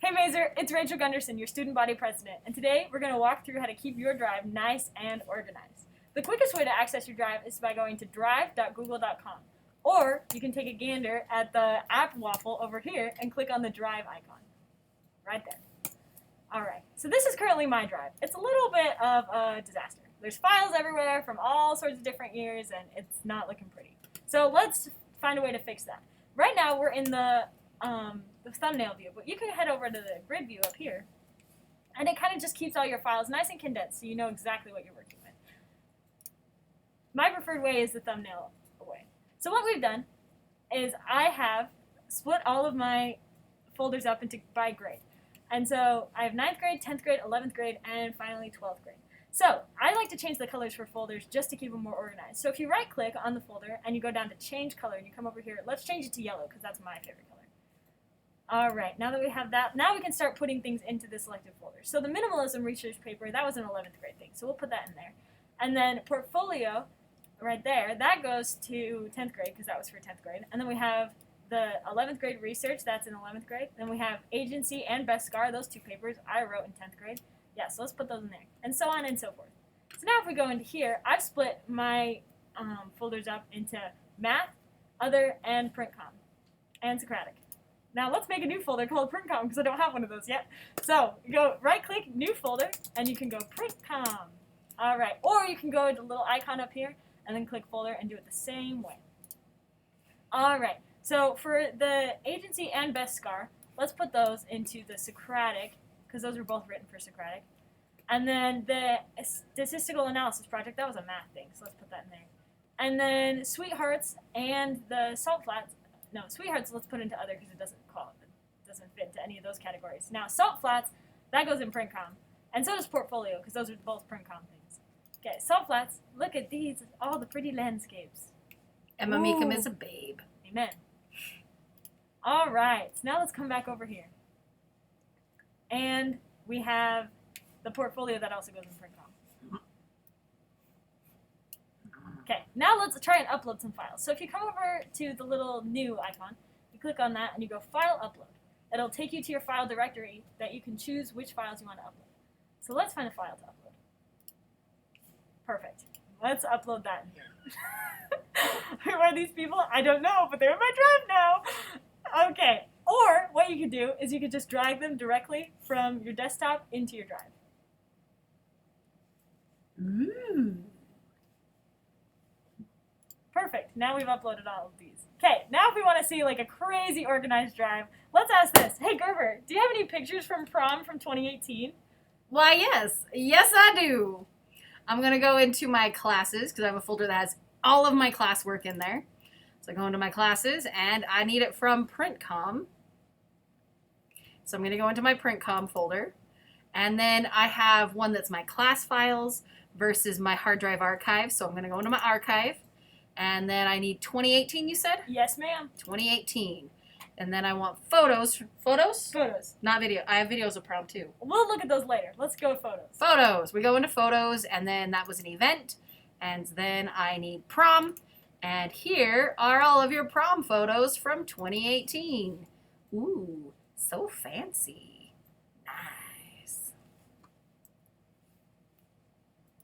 Hey Maeser, it's Rachel Gundersen, your student body president, and today we're going to walk through how to keep your drive nice and organized. The quickest way to access your drive is by going to drive.google.com, or you can take a gander at the app waffle over here and click on the drive icon, right there. Alright, so this is currently my drive. It's a little bit of a disaster. There's files everywhere from all sorts of different years, and it's not looking pretty. So let's find a way to fix that. Right now we're in the thumbnail view, but you can head over to the grid view up here, and it kind of just keeps all your files nice and condensed so you know exactly what you're working with. My preferred way is the thumbnail way. So what we've done is I have split all of my folders up by grade. And so I have 9th grade, 10th grade, 11th grade, and finally 12th grade. So I like to change the colors for folders just to keep them more organized. So if you right click on the folder and you go down to change color and you come over here, let's change it to yellow because that's my favorite color. Alright, now that we have that, now we can start putting things into the selected folder. So the minimalism research paper, that was an 11th grade thing, so we'll put that in there. And then portfolio, right there, that goes to 10th grade because that was for 10th grade. And then we have the 11th grade research, that's in 11th grade. Then we have agency and best scar, those two papers I wrote in 10th grade. Yeah, so let's put those in there. And so on and so forth. So now if we go into here, I've split my folders up into math, other, and print com, and Socratic. Now let's make a new folder called print com because I don't have one of those yet. So you go right click, new folder, and you can go print com. Alright, or you can go to the little icon up here and then click folder and do it the same way. Alright, so for the agency and best scar, let's put those into the Socratic because those were both written for Socratic. And then the statistical analysis project, that was a math thing, so let's put that in there. And then Sweethearts and the Salt Flats, no, Sweethearts let's put into other because it doesn't fit into any of those categories. Now Salt Flats, that goes in print com. And so does Portfolio because those are both print com things. Okay, Salt Flats, look at these, all the pretty landscapes. Emma Meekum is a babe. Amen. Alright, so now let's come back over here. And we have the portfolio that also goes in print com. Okay, now let's try and upload some files. So if you come over to the little new icon, you click on that and you go File Upload. It'll take you to your file directory that you can choose which files you want to upload. So let's find a file to upload. Perfect. Let's upload that in here. Who are these people? I don't know, but they're in my drive now. Okay. Or what you could do is you could just drag them directly from your desktop into your drive. Ooh. Perfect. Now we've uploaded all of these. Okay, now if we want to see like a crazy organized drive, let's ask this. Hey Gerber, do you have any pictures from prom from 2018? Why, yes. Yes, I do. I'm going to go into my classes because I have a folder that has all of my classwork in there. So I go into my classes, and I need it from PrintCom. So I'm going to go into my PrintCom folder. And then I have one that's my class files versus my hard drive archive. So I'm going to go into my archive. And then I need 2018, you said? Yes, ma'am. 2018. And then I want photos. Photos? Photos. Not video. I have videos of prom, too. We'll look at those later. Let's go with photos. Photos. We go into photos, and then that was an event. And then I need prom. And here are all of your prom photos from 2018. Ooh, so fancy.